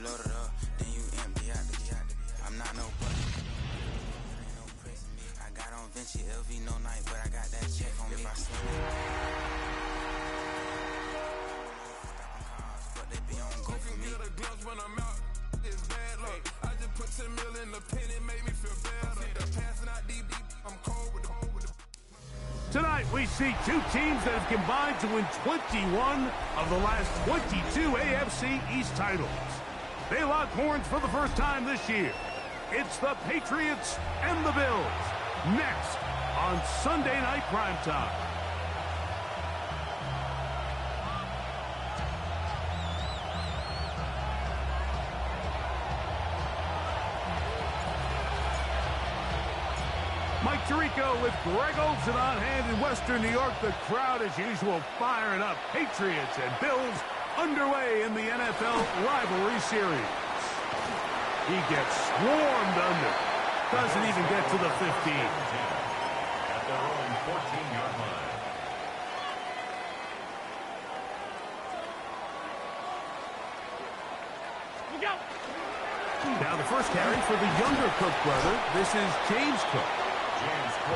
load it up, then you empty out the I'm not no buddy. Ain't no pressing me. I got on Vinci LV no night, but I got that check on me. If I swing it, stopping cars, but they be on go for me. The gloves when I'm out, it's bad luck. I just put 10 mil in the pen, it made me feel better. The passing out deep, I'm cold with the. Tonight, we see two teams that have combined to win 21 of the last 22 AFC East titles. They lock horns for the first time this year. It's the Patriots and the Bills. Next on Sunday Night Primetime. Mike Tirico with Greg Olsen on hand in Western New York. The crowd, as usual, firing up. Patriots and Bills underway in the NFL rivalry series. He gets swarmed under. Doesn't even get to the 15. At their own 14-yard line. Now the first carry for the younger Cook brother. This is James Cook.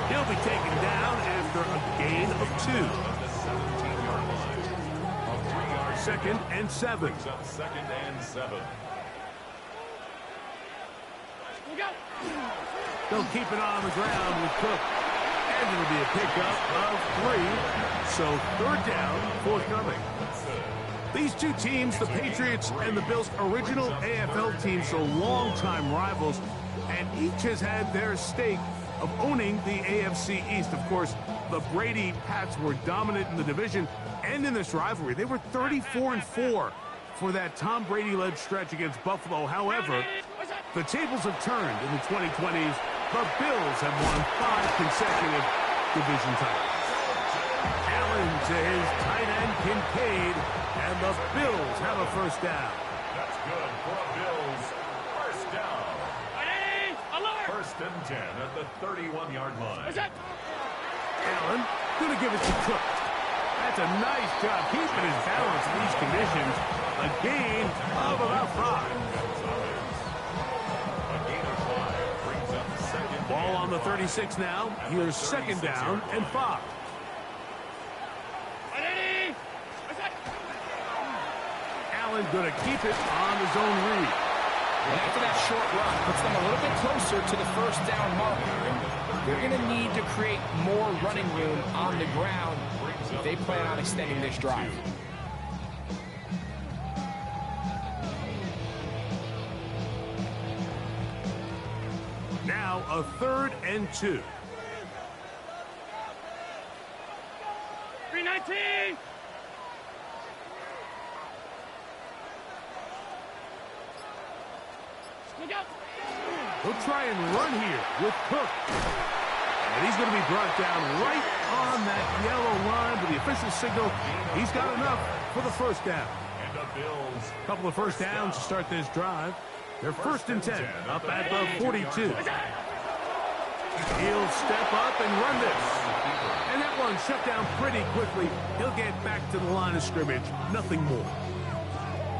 He'll be taken down after a gain of 2. At the 17-yard line. A 3-yard. 2nd and 7. Brings up 2nd and 7. They'll keep it on the ground with Cook. And it'll be a pickup of 3. So 3rd down forthcoming. These two teams, the Patriots and the Bills, original AFL teams, so longtime rivals, and each has had their stake of owning the AFC East. Of course, the Brady Pats were dominant in the division and in this rivalry. They were 34-4 for that Tom Brady-led stretch against Buffalo. However, the tables have turned in the 2020s. The Bills have won 5 consecutive division titles. Allen to his tight end, Kincaid, and the Bills have a first down. That's good for a Bills first down. 1st and 10 at the 31-yard line. Allen gonna give it to Cook. That's a nice job keeping his balance in these conditions. A gain of about 5. A gain of 5 brings up 2nd. Ball on the 36 now. Here's 2nd down and 5. Allen gonna keep it on his own read. And after that short run, puts them a little bit closer to the first down mark. They're going to need to create more running room on the ground if they plan on extending this drive. Now a 3rd and 2. 319! He'll try and run here with Cook. And he's going to be brought down right on that yellow line, but the official signal, he's got enough for the first down. And the Bills. A couple of first downs to start this drive. They're 1st and 10, up at the 42. He'll step up and run this. And that one shut down pretty quickly. He'll get back to the line of scrimmage, nothing more.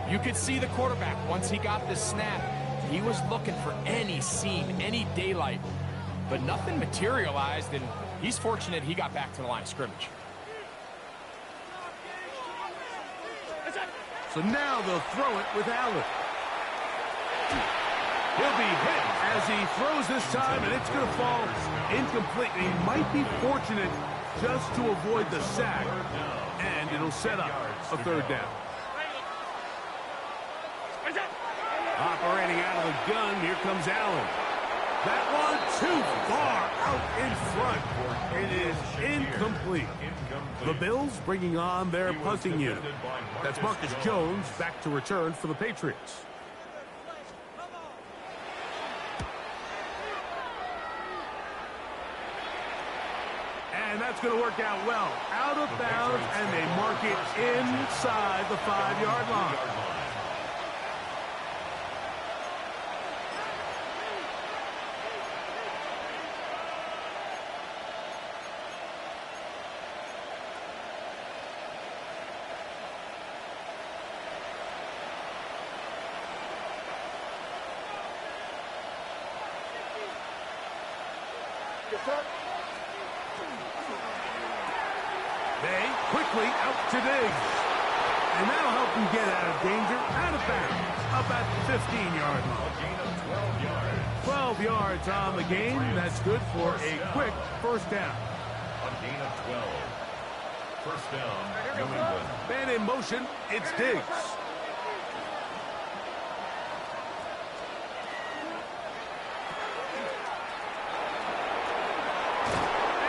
You could see the quarterback once he got the snap. He was looking for any seam, any daylight, but nothing materialized, and he's fortunate he got back to the line of scrimmage. So now they'll throw it with Allen. He'll be hit as he throws this time, and it's going to fall incomplete. He might be fortunate just to avoid the sack, and it'll set up a 3rd down. Operating out of the gun, here comes Allen. That one too far out in front. It is incomplete. The Bills bringing on their punting unit. That's Marcus Jones back to return for the Patriots. And that's going to work out well. Out of bounds, and they mark it inside the 5-yard line. They quickly out to Diggs. And that'll help him get out of danger, out of bounds, up at the 15-yard line. A gain of 12 yards. 12 yards on the game. That's good for a quick first down. A gain of 12. First down, New England. Man in motion, it's Diggs.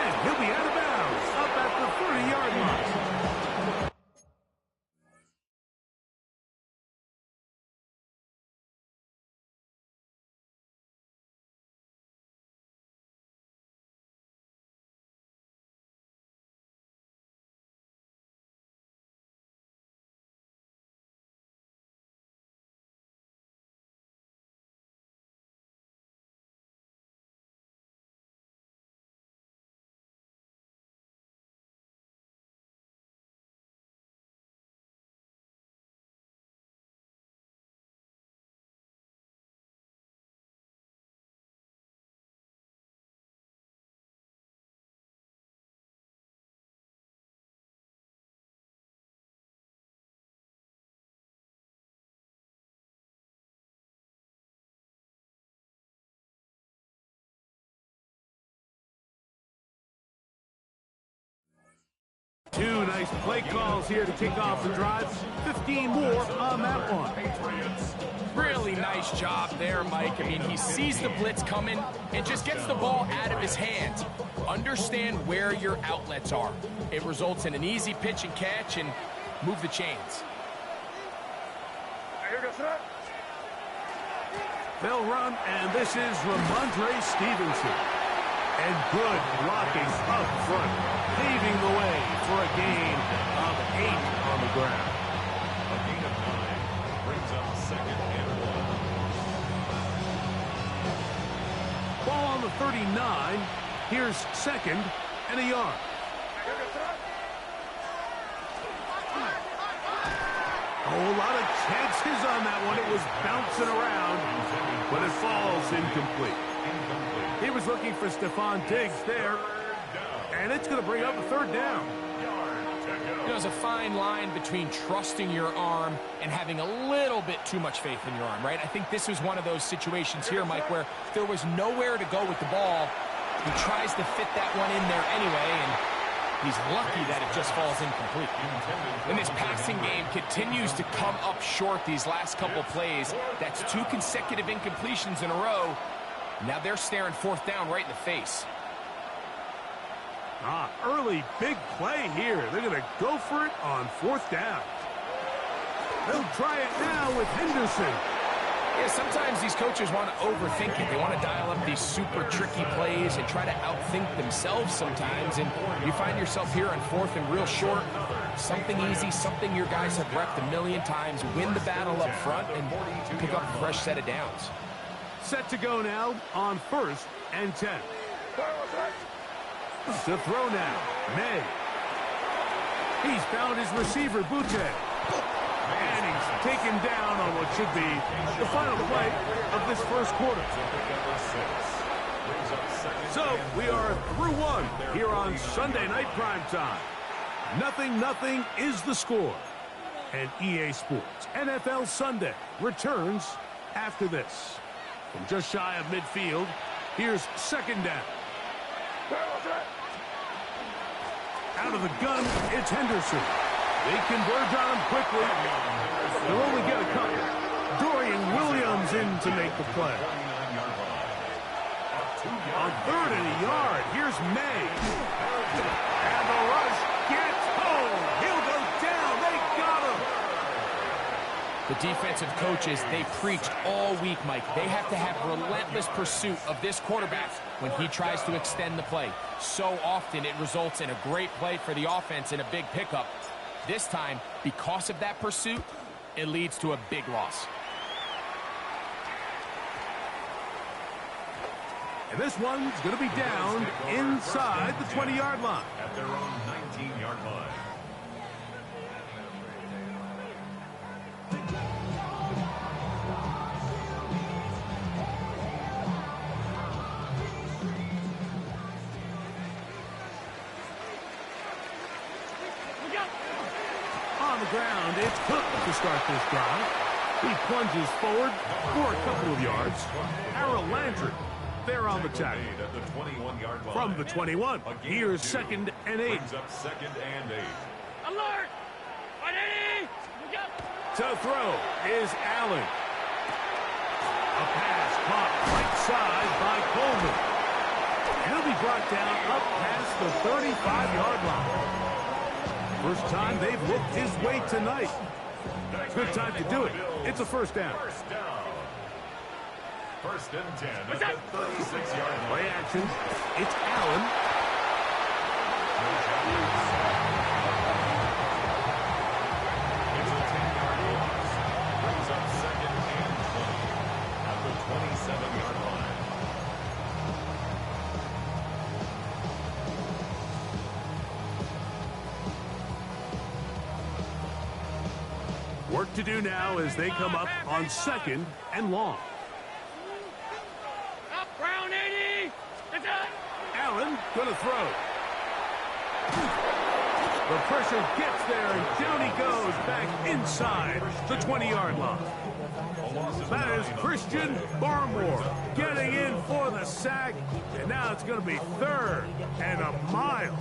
And he'll be out of bounds, up at the 30-yard line. Two nice play calls here to kick off the drive. 15 more on that one. Patriots. Really nice job there, Mike. I mean, he sees the blitz coming and just gets the ball out of his hands. Understand where your outlets are. It results in an easy pitch and catch and move the chains. They'll run, and this is Ramondre Stevenson. And good blocking up front, paving the way for a gain of 8 on the ground. A gain of 9 brings up second and 1. Ball on the 39. Here's second and a yard. Oh, a lot of chances on that one. It was bouncing around, but it falls incomplete. He was looking for Stephon Diggs there, and it's going to bring up a third down. You know, there's a fine line between trusting your arm and having a little bit too much faith in your arm, right? I think this was one of those situations here, Mike, where there was nowhere to go with the ball. He tries to fit that one in there anyway, and he's lucky that it just falls incomplete. And this passing game continues to come up short these last couple plays. That's 2 consecutive incompletions in a row. Now they're staring fourth down right in the face. Early big play here. They're going to go for it on fourth down. They'll try it now with Henderson. Yeah, sometimes these coaches want to overthink it. They want to dial up these super tricky plays and try to outthink themselves sometimes. And you find yourself here on fourth and real short. Something easy, something your guys have repped a million times. Win the battle up front and pick up a fresh set of downs. Set to go now on first and 10. To throw now, May. He's found his receiver, Butte. And he's taken down on what should be the final play of this first quarter. So we are through one here on Sunday Night Primetime. 0-0 is the score. And EA Sports NFL Sunday returns after this. From just shy of midfield, here's second down. Out of the gun, it's Henderson. They converge on him quickly. They'll only get a couple. Dorian Williams in to make the play. On third and a yard, here's May. And the rush gets home. He'll go down. They got him. The defensive coaches, they preached all week, Mike. They have to have relentless pursuit of this quarterback when he tries to extend the play. So often it results in a great play for the offense and a big pickup. This time, because of that pursuit, it leads to a big loss. And this one's going to be down inside the 20-yard line. At their own 19-yard line. ground. It's Cook to start this drive. He plunges forward for a couple of yards. Harold Landry there on the tackle. From the 21, here's 2nd and 8. Brings up 2nd and 8. Alert! To throw is Allen. A pass caught right side by Coleman. He'll be brought down up past the 35-yard line. First time they've looked his way tonight. Good time to do it. It's a first down. First and 10 at the 36-yard line. Play action. It's Allen. It's a 10-yard loss. Brings up 2nd and 20 at the 27-yard line. Work to do now as they come up on 2nd and long. Up, Brown 80! Allen gonna throw. The pressure gets there, and down he goes back inside the 20-yard line. That is Christian Barmore getting in for the sack, and now it's going to be 3rd and a mile.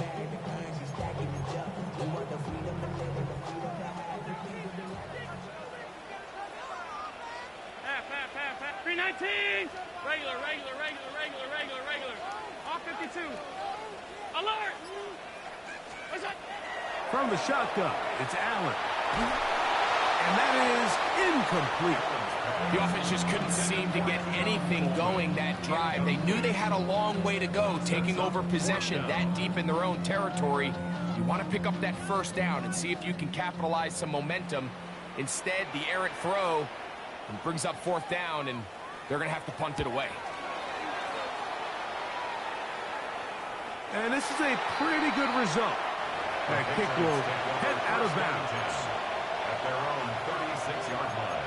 Half. 319! Regular. All 52. Alert! What's that? From the shotgun, it's Allen. And that is incomplete. The offense just couldn't seem to get anything going that drive. They knew they had a long way to go, taking over possession that deep in their own territory. You want to pick up that first down and see if you can capitalize some momentum. Instead, the errant throw brings up 4th down, and they're going to have to punt it away. And this is a pretty good result. That kick will head out of bounds. At their own 36-yard line.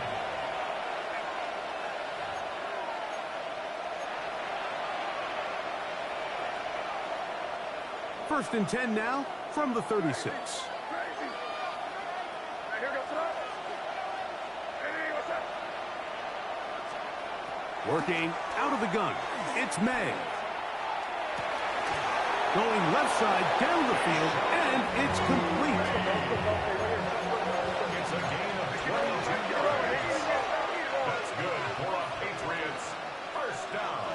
First and 10 now from the 36. Working out of the gun, it's May. Going left side down the field, and it's complete. It's a gain of 22 yards. That's good for a Patriots first down.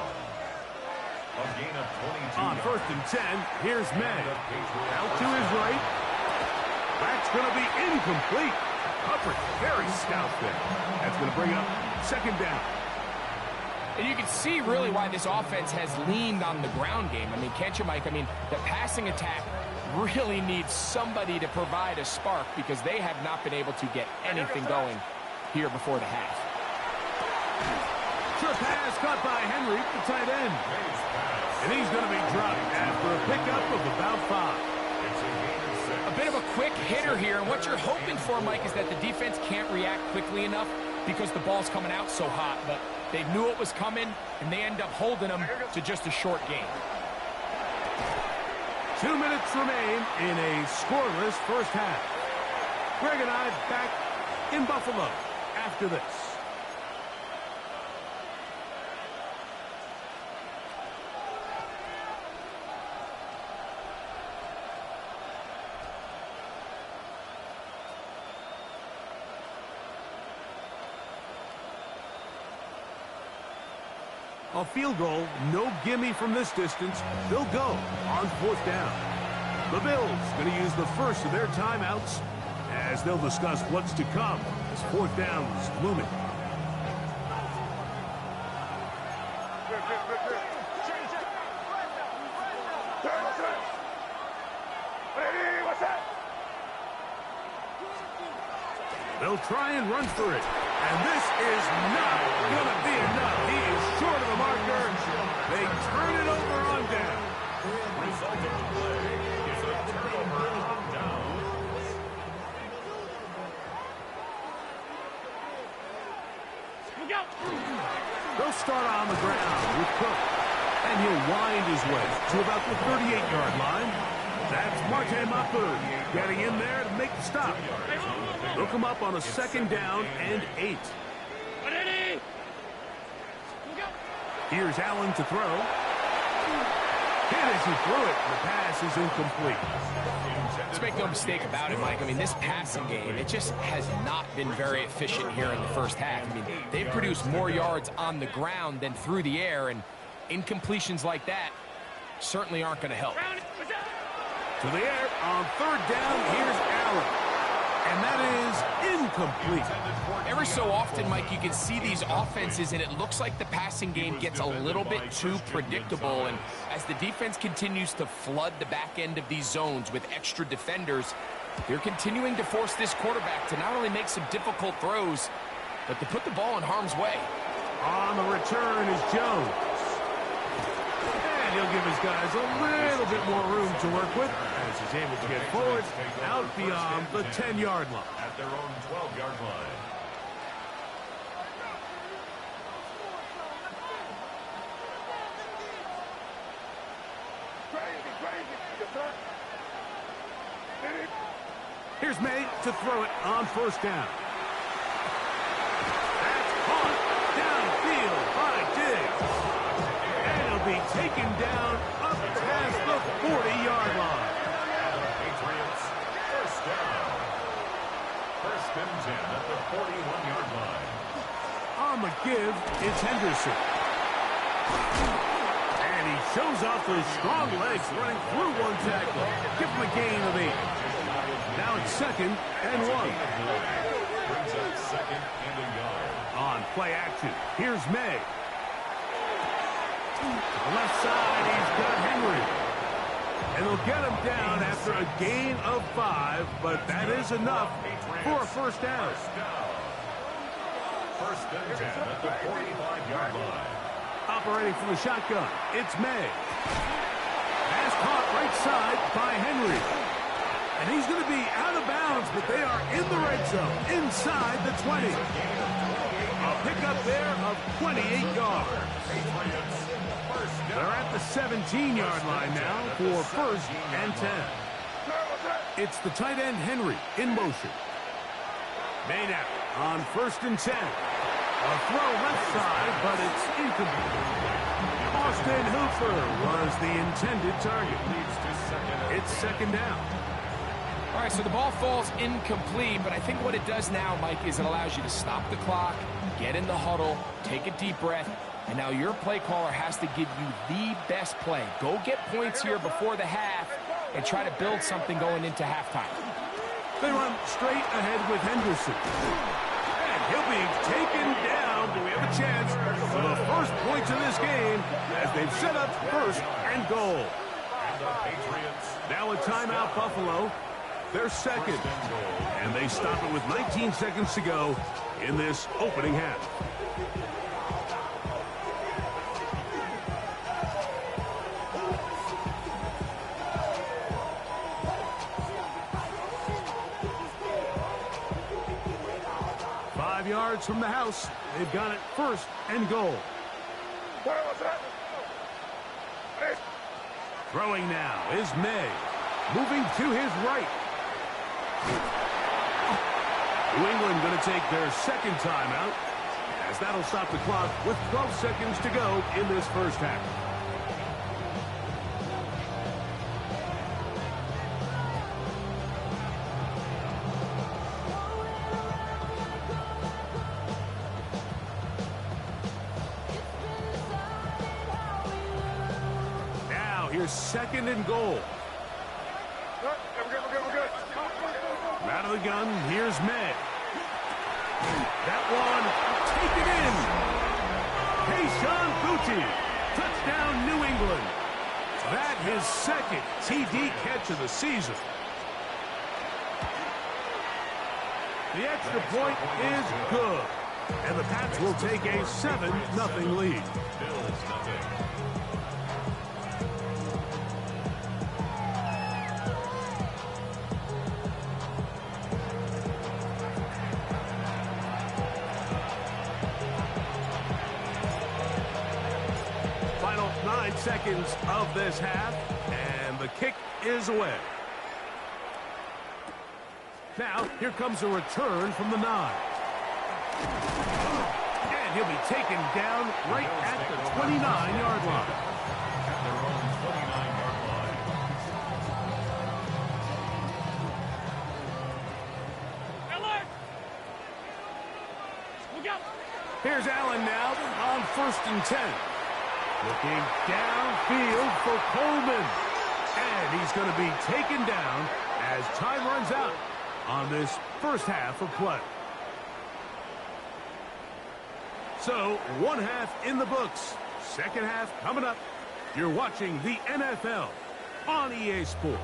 A gain of 22 On yards. first and 10, here's May. Out to his right. That's going to be incomplete. Hubbard, very stout there. That's going to bring up 2nd down. And you can see really why this offense has leaned on the ground game. I mean, can't you, Mike? I mean, the passing attack really needs somebody to provide a spark because they have not been able to get anything going here before the half. Short pass caught by Henry, the tight end. And he's going to be dropped after a pickup of about 5. A bit of a quick hitter here, and what you're hoping for, Mike, is that the defense can't react quickly enough because the ball's coming out so hot, but they knew it was coming, and they end up holding them to just a short game. 2 minutes remain in a scoreless first half. Greg and I back in Buffalo after this. A field goal, no gimme from this distance. They'll go on 4th down. The Bills going to use the first of their timeouts as they'll discuss what's to come as 4th down is looming. They'll try and run for it. And this is not going to be enough. He is short of the marker. They turn it over on down. Result of the play is a turnover on down. They'll start on the ground with Cook. And he'll wind his way to about the 38-yard line. That's Marte Mapu getting in there to make the stop. They'll come up on a 2nd down and 8. Here's Allen to throw. Hit as he threw it. The pass is incomplete. Let's make no mistake about it, Mike. I mean, this passing game, it just has not been very efficient here in the first half. I mean, they've produced more yards on the ground than through the air, and incompletions like that certainly aren't going to help. To the air on 3rd down. Here's Allen. And that is incomplete. Every so often, Mike, you can see these offenses, and it looks like the passing game gets a little bit too predictable. And as the defense continues to flood the back end of these zones with extra defenders, they're continuing to force this quarterback to not only make some difficult throws, but to put the ball in harm's way. On the return is Jones. And he'll give his guys a little bit more room to work with as he's able to get forward out beyond the 10-yard line. At their own 12-yard line. Here's May to throw it on 1st down. That's caught downfield by Diggs. And he'll be taken down up past the 40-yard line. Patriots, 1st down. 1st and 10 at the 41-yard line. On the give, it's Henderson. And he shows off those strong legs running through one tackle. Give him a gain of 8. Now it's 2nd and 1. Brings up 2nd and a yard. On play action, here's May. To the left side, he's got Henry. And they'll get him down after a gain of 5, but that is enough for a 1st down. 1st and 10 at the 45-yard line. Operating from the shotgun, it's May. Pass caught right side by Henry. And he's going to be out of bounds, but they are in the red zone, inside the 20. A pickup there of 28 yards. They're at the 17-yard line now for 1st and 10. It's the tight end Henry in motion. May now on 1st and 10. A throw left side, but it's incomplete. Austin Hooper was the intended target. It's 2nd down. All right, so the ball falls incomplete, but I think what it does now, Mike, is it allows you to stop the clock, get in the huddle, take a deep breath, and now your play caller has to give you the best play. Go get points here before the half and try to build something going into halftime. They run straight ahead with Henderson. And he'll be taken down. Do we have a chance for the first points of this game as they've set up 1st and goal. Now a timeout, Buffalo. They're 2nd, and they stop it with 19 seconds to go in this opening half. Five yards from the house. They've got it 1st and goal. Throwing now is May. Moving to his right. New England going to take their 2nd timeout, as that'll stop the clock with 12 seconds to go in this 1st half. Now here's 2nd and goal. Out of the gun, here's May. That one, taken in. Kayshon Boutte, touchdown New England. That his 2nd TD catch of the season. The extra point is good. And the Pats will take a 7-0 lead. Final 9 seconds of this half, and the kick is away. Now, here comes a return from the 9. And he'll be taken down right at the 29-yard line. At their own 29-yard line. Alert! Look out! Here's Allen now on 1st and 10. Looking downfield for Coleman. And he's going to be taken down as time runs out on this first half of play. So, one half in the books. Second half coming up. You're watching the NFL on EA Sports.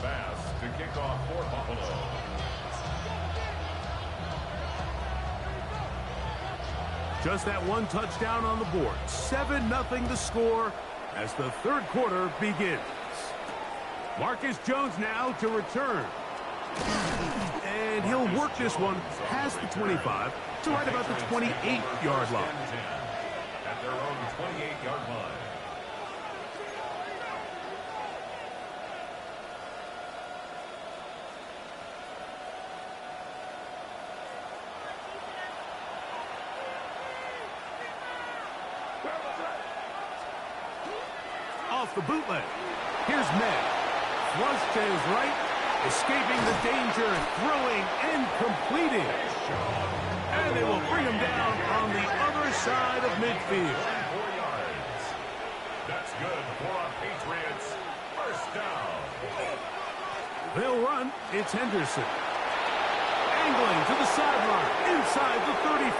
Pass to kick off for Buffalo. Just that one touchdown on the board. 7-0 the score as the third quarter begins. Marcus Jones now to return. And he'll work this one past the 25 to right about the 28-yard line. At their own 28-yard line. Off the bootleg. Here's Med. Flush to his right. Escaping the danger. Throwing and completing. And they will bring him down on the other side of midfield. 4 yards. That's good for a Patriots first down. They'll run. It's Henderson. Angling to the sideline. Inside the 35.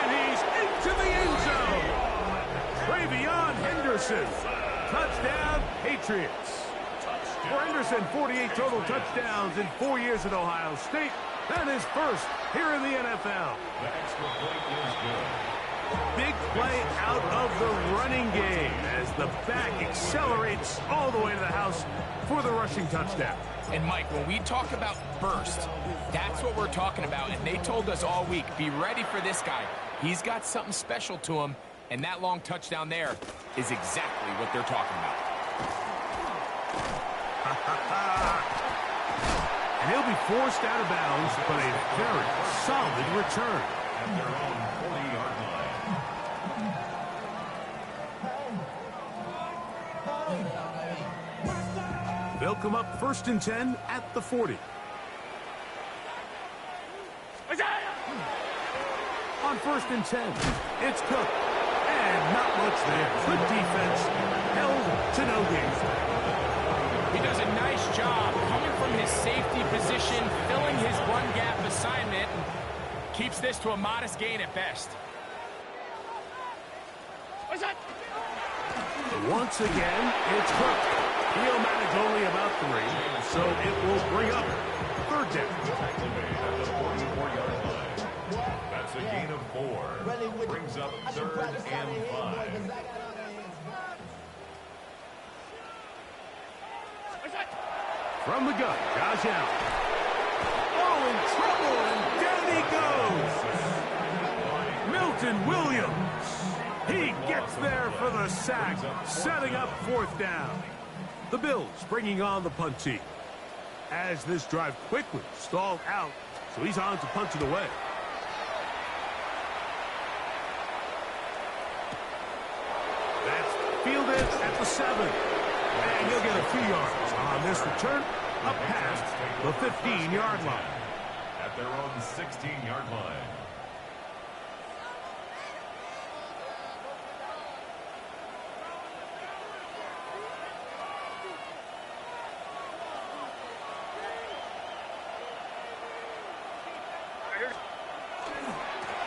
And he's into the end zone. Travion Henderson. Touchdown, Patriots. For Henderson, 48 total touchdowns in 4 years at Ohio State. That is first here in the NFL. The extra point is good. Big play out of the running game as the back accelerates all the way to the house for the rushing touchdown. And, Mike, when we talk about burst, that's what we're talking about. And they told us all week, be ready for this guy. He's got something special to him. And that long touchdown there is exactly what they're talking about. And he'll be forced out of bounds, but a very solid return. At their own 40-yard line. They'll come up 1st and 10 at the 40. On 1st and 10, it's Cook. And not much there. Good defense. Held to no gain. He does a nice job coming from his safety position, filling his run gap assignment, and keeps this to a modest gain at best. Once again, it's Cook. He'll manage only about 3, so it will bring up 3rd down. Tackle made at the 44-yard line. That's a gain of 4. Brings up 3rd and 5. From the gun, Josh Allen. Oh, in trouble, and down he goes. Milton Williams. He gets there for the sack, setting up 4th down. The Bills bringing on the punt team. As this drive quickly stalled out, so he's on to punt it away. That's fielded at the 7. And he'll get a few yards on this return up past the 15-yard line. At their own 16-yard line.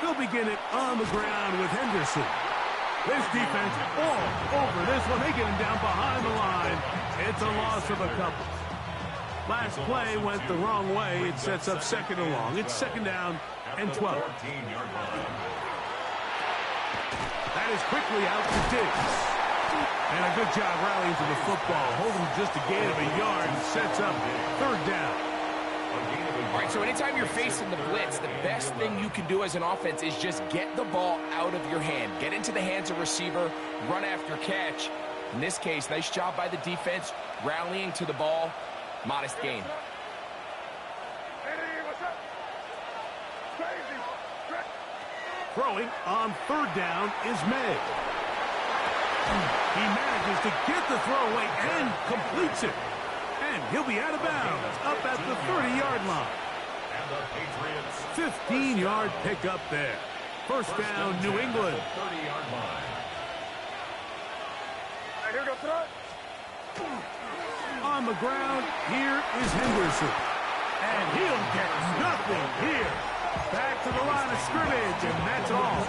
They'll begin it on the ground with Henderson. This defense all over this one. They get him down behind the line. It's a loss of a couple. Last play went the wrong way. It sets up second and long. It's second down and 12. That is quickly out to Diggs. And a good job rallying to the football. Holding just a gain of a yard and sets up third down. All right, so anytime you're facing the blitz, the best thing you can do as an offense is just get the ball out of your hand. Get into the hands of receiver, run after catch. In this case, nice job by the defense, rallying to the ball. Modest gain. Throwing on third down is May. He manages to get the throw away and completes it. And he'll be out of bounds up at the 30-yard line. 15-yard pickup there. First down, New England. 30-yard line. On the ground, here is Henderson. And he'll get nothing here. Back to the line of scrimmage, and that's all.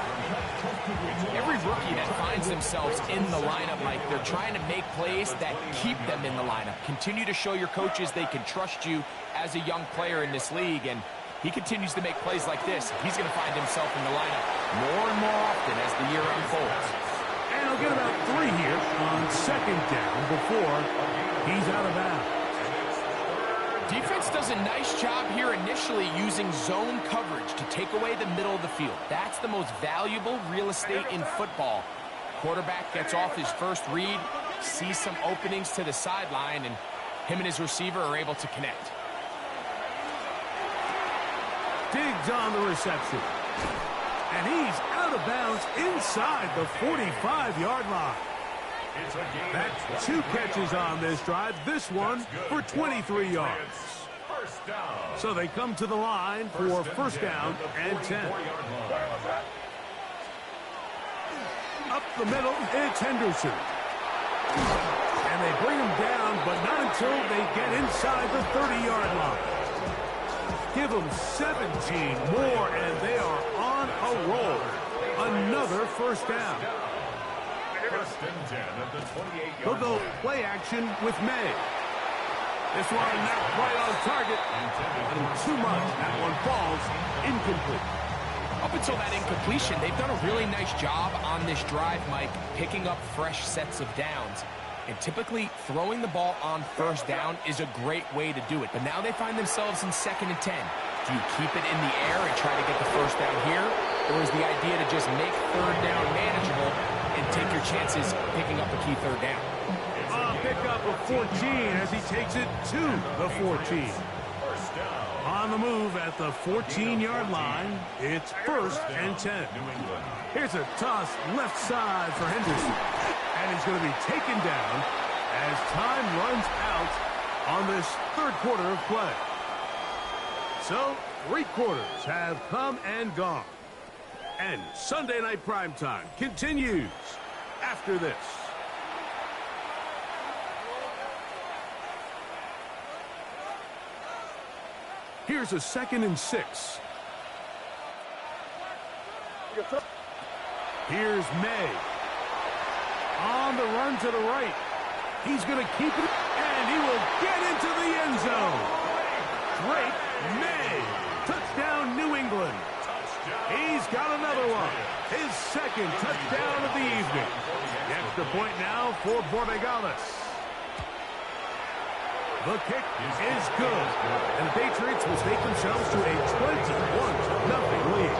Every rookie that finds themselves in the lineup, Mike, they're trying to make plays that keep them in the lineup. Continue to show your coaches they can trust you as a young player in this league, and he continues to make plays like this. He's going to find himself in the lineup more and more often as the year unfolds. And he'll get about 3 here on second down before he's out of bounds. Defense does a nice job here initially using zone coverage to take away the middle of the field. That's the most valuable real estate in football. Quarterback gets off his first read, sees some openings to the sideline, and him and his receiver are able to connect. Diggs on the reception. And he's out of bounds inside the 45-yard line. That's 2 catches on this drive. This one for 23 yards. So they come to the line for first down and 10. Up the middle, it's Henderson. And they bring him down, but not until they get inside the 30-yard line. Give them 17 more, and they are on a roll. Another first down. First and 10 at the 28-yard They'll go play action with May. This one not quite on target. A little too much. That one falls incomplete. Up until that incompletion, they've done a really nice job on this drive, Mike, picking up fresh sets of downs. And typically, throwing the ball on first down is a great way to do it. But now they find themselves in second and 10. Do you keep it in the air and try to get the first down here? Or is the idea to just make third down manageable and take your chances picking up a key third down? Pick up of 14 as he takes it to the 14. On the move at the 14-yard line, it's first and 10. Here's a toss left side for Henderson. And he's going to be taken down as time runs out on this third quarter of play. So, 3 quarters have come and gone. And Sunday Night Primetime continues after this. Here's a 2nd and 6. Here's May. On the run to the right. He's going to keep it, and he will get into the end zone. Drake May. Touchdown, New England. He's got another one. His 2nd touchdown of the evening. The extra point now for Borregales. The kick is good. And the Patriots will take themselves to a 21-0 lead.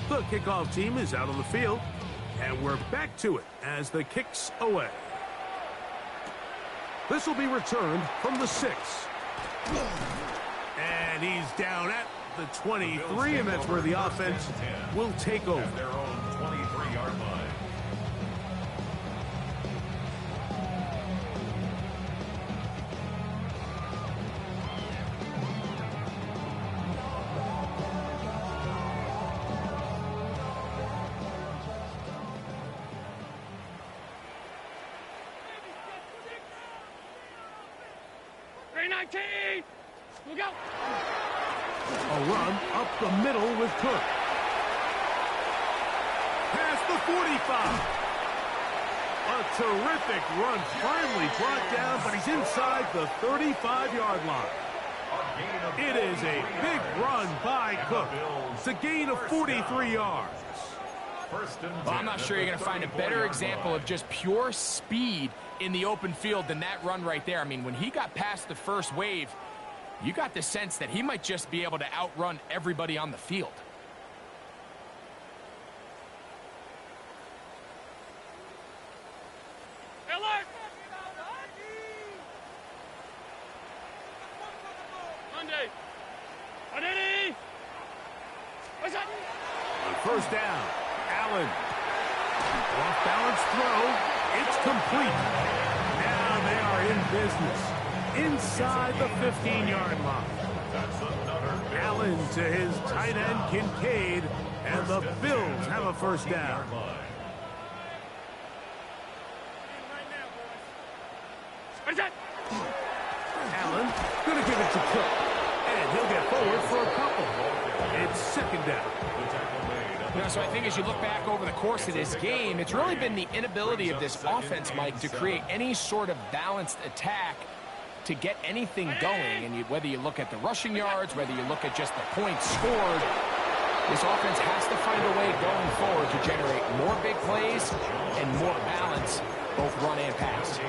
The kickoff team is out on the field, and we're back to it as the kick's away. This will be returned from the 6. And he's down at the 23, and that's where the offense will take over. Their own 23-yard line. 2019. Look out. A run up the middle with Cook. Past the 45. A terrific run, finally brought down, but he's inside the 35-yard line. It is a big run by Cook. It's a gain of 43 yards. Well, I'm not sure you're going to find a better example of just pure speed in the open field than that run right there. I mean, when he got past the first wave, you got the sense that he might just be able to outrun everybody on the field. Alert. Monday. Monday. What's that? On first down, Allen. Off-balance throw. It's complete. Now they are in business. Inside the 15-yard line. Allen to his tight end, Kincaid. And the Bills have a first down. What's that? Allen going to give it to Cook. And he'll get forward for a couple. It's second down. You know, so I think as you look back over the course of this game, it's really been the inability of this offense, Mike, to create any sort of balanced attack to get anything going. And whether you look at the rushing yards, whether you look at just the points scored, this offense has to find a way going forward to generate more big plays and more balance, both run and pass.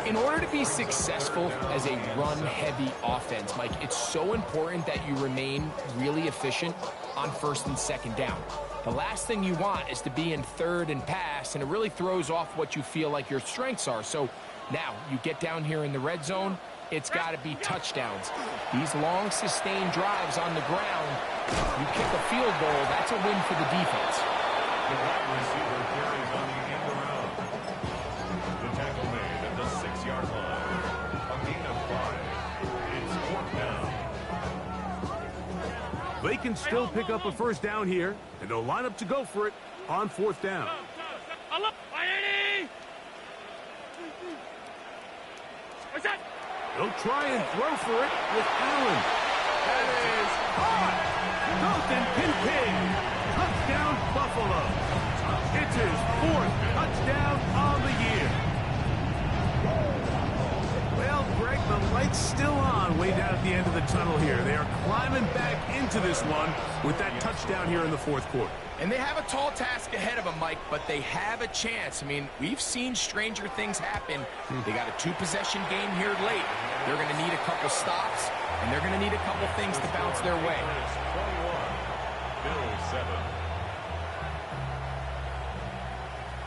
In order to be successful as a run-heavy offense, Mike, it's so important that you remain really efficient on first and second down. The last thing you want is to be in third and pass, and it really throws off what you feel like your strengths are. So now you get down here in the red zone, it's got to be touchdowns. These long, sustained drives on the ground, you kick a field goal, that's a win for the defense. The wide receiver carries on the end around. The tackle made at the 6-yard line. A gain of 5. It's fourth down. They can still pick up a first down here, and they'll line up to go for it on fourth down. What's that? They'll try and throw for it with Allen. That is caught. Dalton Kincaid. Touchdown, Buffalo. It's his fourth touchdown on the year. Well, Greg, the light's still on way down at the end of the tunnel here. They are climbing back into this one with that touchdown here in the fourth quarter. And they have a tall task ahead of them, Mike, but they have a chance. I mean, we've seen stranger things happen. They got a 2-possession game here late. They're going to need a couple stops, and they're going to need a couple things to bounce their way. 21. Bills 7.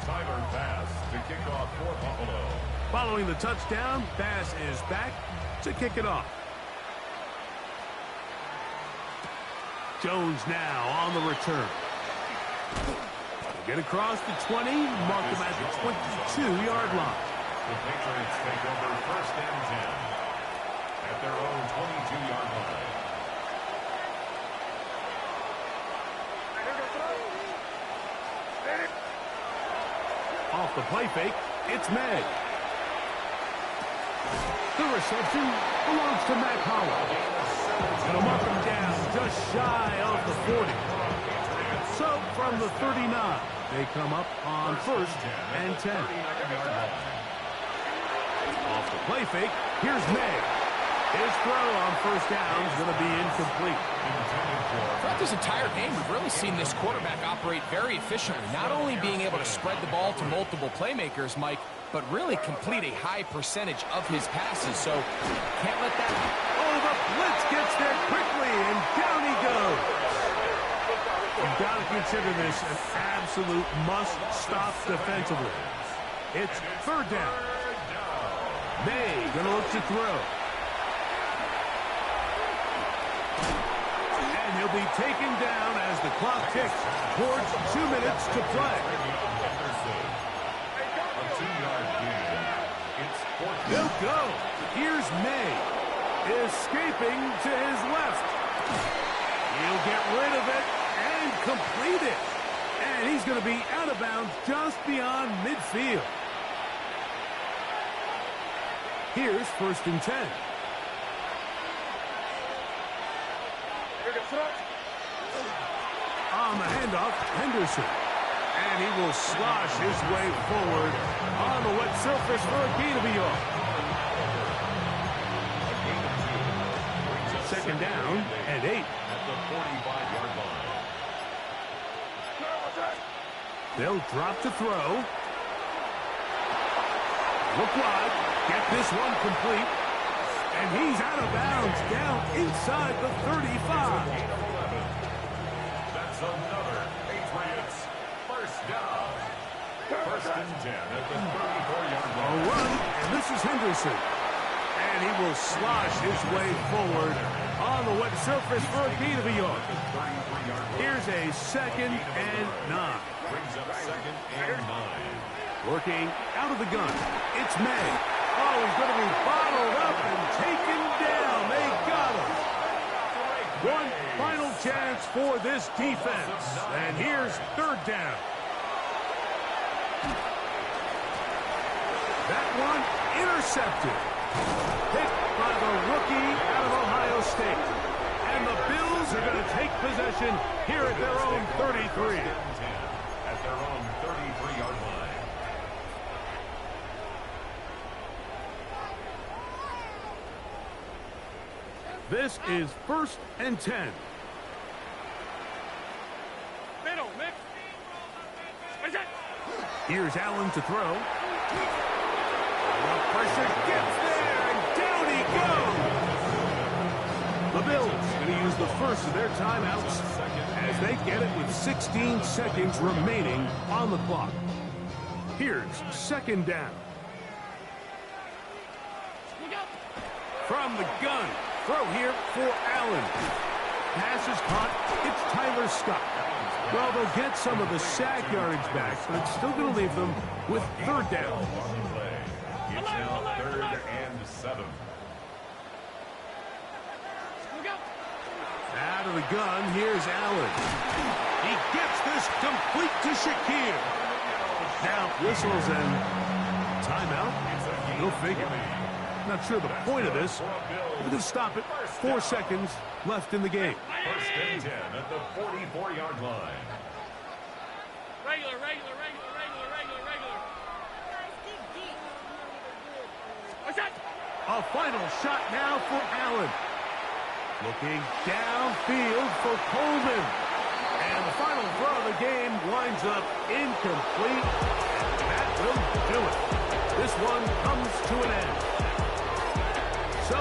Tyler Bass to kick off for Buffalo. Following the touchdown, Bass is back to kick it off. Jones now on the return. Get across the 20, mark them at the 22-yard line. The Patriots take over first and 10 at their own 22-yard line. Off the play fake, it's Meg. The reception belongs to Matt Howard. It'll mark him down just shy of the 40. So from the 39, they come up on first and 10. Off the play fake, here's Meg. His throw on first down is going to be incomplete. Throughout this entire game, we've really seen this quarterback operate very efficiently, not only being able to spread the ball to multiple playmakers, Mike, but really complete a high percentage of his passes. So can't let that... Oh, the blitz gets there quickly, and down he goes. You've got to consider this an absolute must-stop defensively. It's third down. May going to look to throw. And he'll be taken down as the clock ticks towards 2 minutes to play. They'll go. Here's May. Escaping to his left. He'll get rid of it and complete it. And he's going to be out of bounds just beyond midfield. Here's first and 10. On the handoff, Henderson. And he will slosh his way forward on the wet surface for a gain of a yard. Second down and 8. At the 45-yard line. They'll drop to throw. Look wide. Get this one complete. And he's out of bounds down inside the 35. That's another Patriots first down. First and 10 at the 34-yard A line. run, and this is Henderson. And he will slosh his way forward on the wet surface for a gain of a yard. Here's a second and 9. Brings up second and 9. Working out of the gun. It's May. Oh, he's going to be bottled up and taken down. They got him. One final chance for this defense. And here's third down. That one intercepted. Picked by the rookie out of Ohio State. And the Bills are going to take possession here at their own 33. At their own 33-yard line. This is first and 10. Middle, mix. What's that? Here's Allen to throw. The pressure gets there, and down he goes. The Bills going to use the first of their timeouts as they get it with 16 seconds remaining on the clock. Here's second down. Look out. From the gun. Throw here for Allen. Pass is caught. It's Tyler Scott. Well, they'll get some of the sack yardage back, but it's still going to leave them with third down. It's now third and 7. Look out. Out of the gun, here's Allen. He gets this complete to Shakir. Now whistles and timeout. Go figure. Not sure the point of this. We're going to stop it. 4 seconds left in the game. First and 10 at the 44-yard line. Regular. What's that? A final shot now for Allen. Looking downfield for Coleman. And the final throw of the game winds up incomplete. And that will do it. This one comes to an end. So